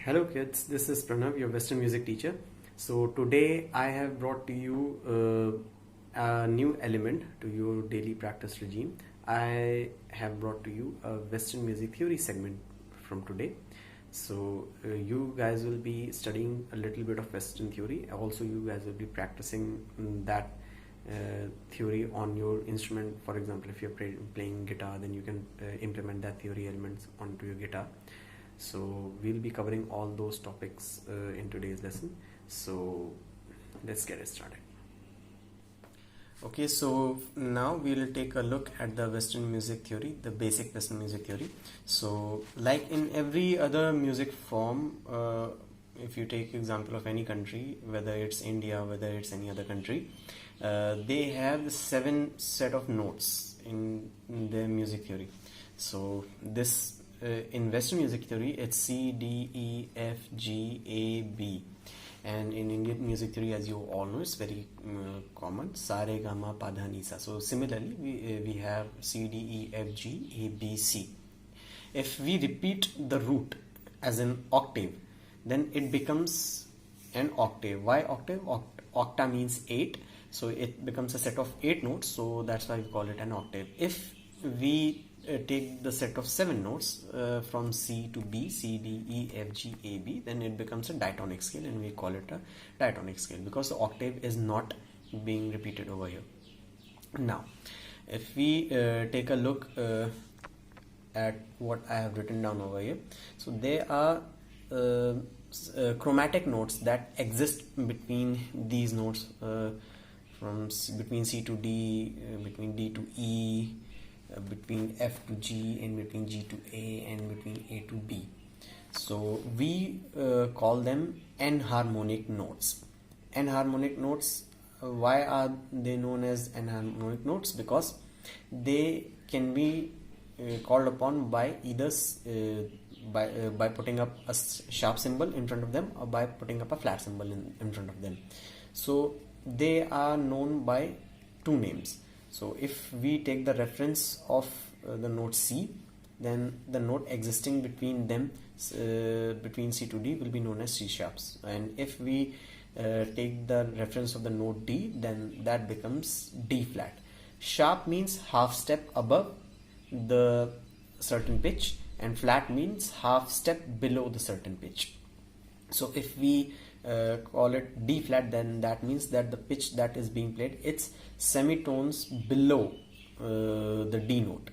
Hello kids, this is Pranav, your Western music teacher. So today I have brought to you a new element to your daily practice regime. I have brought to you a Western music theory segment from today. So you guys will be studying a little bit of Western theory. Also you guys will be practicing that theory on your instrument. For example, if you're playing guitar, then you can implement that theory elements onto your guitar. So we'll be covering all those topics in today's lesson. So let's get it started. Okay, so now we'll take a look at the Western music theory, the basic Western music theory. So like in every other music form, if you take example of any country, whether it's India, whether it's any other country, they have 7 set of notes in their music theory. So this in Western music theory, it's C, D, E, F, G, A, B. And in Indian music theory, as you all know, it's very common, Sa, Re, Ga, Ma, Pa, Dha, Ni, Sa. So similarly, we have C, D, E, F, G, A, B, C. If we repeat the root as an octave, then it becomes an octave. Why octave? Octa means 8. So it becomes a set of 8 notes. So that's why we call it an octave. If we take the set of 7 notes from C to B, C, D, E, F, G, A, B, then it becomes a diatonic scale, and we call it a diatonic scale because the octave is not being repeated over here. Now, if we take a look at what I have written down over here, so there are chromatic notes that exist between these notes, between C to D, between D to E, between F to G, and between G to A, and between A to B. So we call them enharmonic notes. Enharmonic notes, why are they known as enharmonic notes? Because they can be called upon by either by putting up a sharp symbol in front of them, or by putting up a flat symbol in front of them. So they are known by 2 names. So if we take the reference of the note C, then the note existing between them, between C to D, will be known as C sharps. And if we take the reference of the note D, then that becomes D flat. Sharp means half step above the certain pitch, and flat means half step below the certain pitch. So if we call it D flat, then that means that the pitch that is being played, it's semitones below the D note.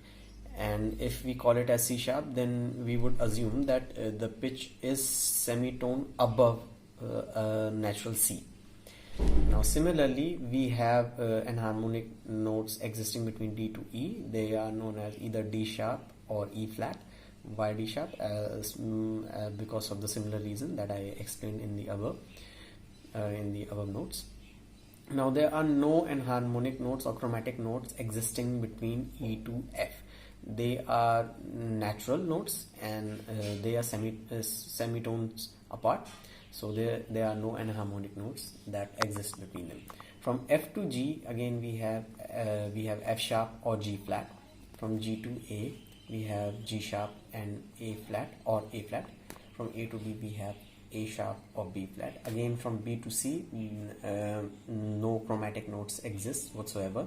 And if we call it as C sharp, then we would assume that the pitch is semitone above natural C. Now similarly, we have enharmonic notes existing between D to E. They are known as either D sharp or E flat. Why D sharp? Because of the similar reason that I explained in the above notes. Now there are no enharmonic notes or chromatic notes existing between E to F. They are natural notes, and they are semitones apart. So there are no enharmonic notes that exist between them. From F to G, again we have F sharp or G flat. From G to A, we have G sharp and A flat or A flat. From A to B, we have A sharp or B flat. Again, from B to C, no chromatic notes exist whatsoever.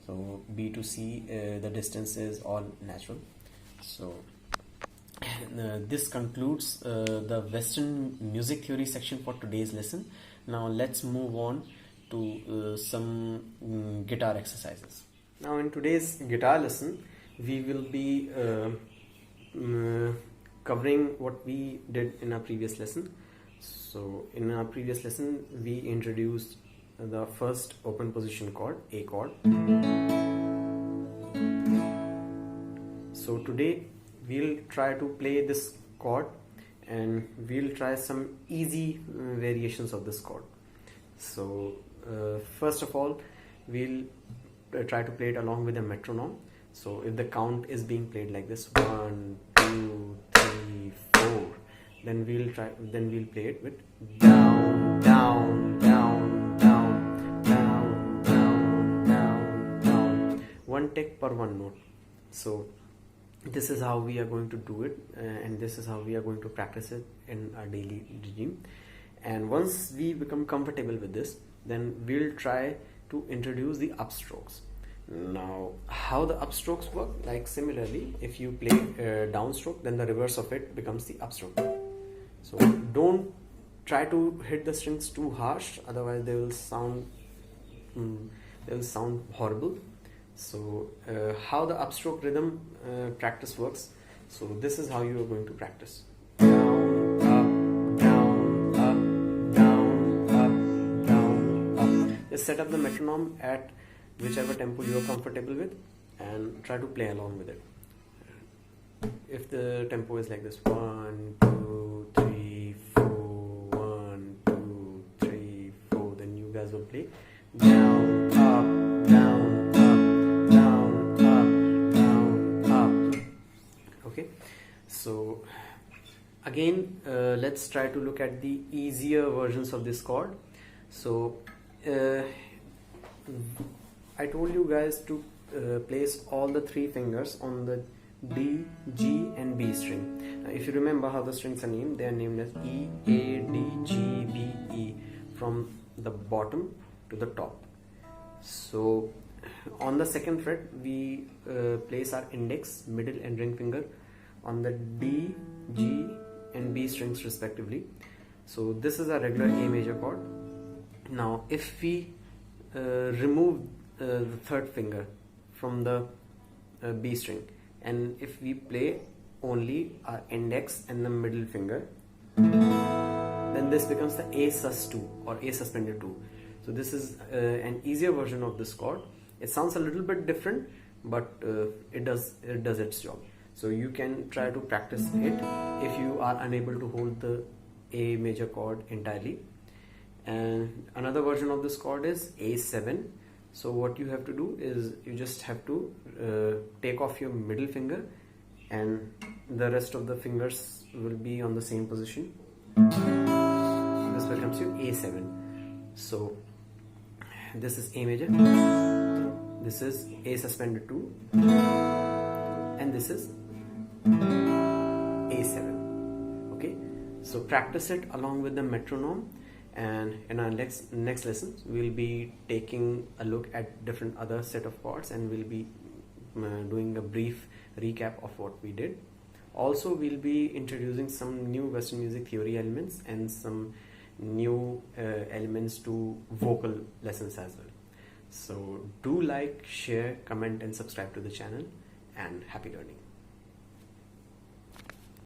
So B to C, the distance is all natural. So this concludes the Western music theory section for today's lesson. Now let's move on to some guitar exercises. Now in today's guitar lesson, we will be covering what we did in our previous lesson. So in our previous lesson, we introduced the first open position chord, A chord. So today we'll try to play this chord, and we'll try some easy variations of this chord. So first of all, we'll try to play it along with a metronome. So if the count is being played like this, 1, 2, 3, 4, then we'll play it with down, down, down, down, down, down, down, down. One take per one note. So this is how we are going to do it, and this is how we are going to practice it in our daily regime. And once we become comfortable with this, then we'll try to introduce the upstrokes. Now, how the upstrokes work? Like similarly, if you play downstroke, then the reverse of it becomes the upstroke. So don't try to hit the strings too harsh, otherwise they will sound horrible. So how the upstroke rhythm practice works? So this is how you are going to practice. Down, up, down, up, down, up, down, up. Just set up the metronome at whichever tempo you are comfortable with and try to play along with it. If the tempo is like this, 1, 2, 3, 4, 1, 2, 3, 4, then you guys will play down, up, down, up, down, up, down, up. Okay, so again, let's try to look at the easier versions of this chord. So I told you guys to place all the 3 fingers on the D, G and B string. Now, if you remember how the strings are named, they are named as E, A, D, G, B, E, from the bottom to the top. So on the 2nd fret, we place our index, middle and ring finger on the D, G and B strings respectively. So this is a regular A major chord. Now if we remove the 3rd finger from the B string, and if we play only our index and the middle finger, then this becomes the A sus2 or A suspended 2. So this is an easier version of this chord. It sounds a little bit different, but it does its job. So you can try to practice it if you are unable to hold the A major chord entirely. And another version of this chord is A7. So what you have to do is you just have to take off your middle finger, and the rest of the fingers will be on the same position. This becomes your A7. So this is A major, this is A suspended 2, and this is A7. Okay, so practice it along with the metronome. And in our next lesson, we'll be taking a look at different other set of chords, and we'll be doing a brief recap of what we did. Also, we'll be introducing some new Western music theory elements and some new elements to vocal lessons as well. So do like, share, comment and subscribe to the channel, and happy learning.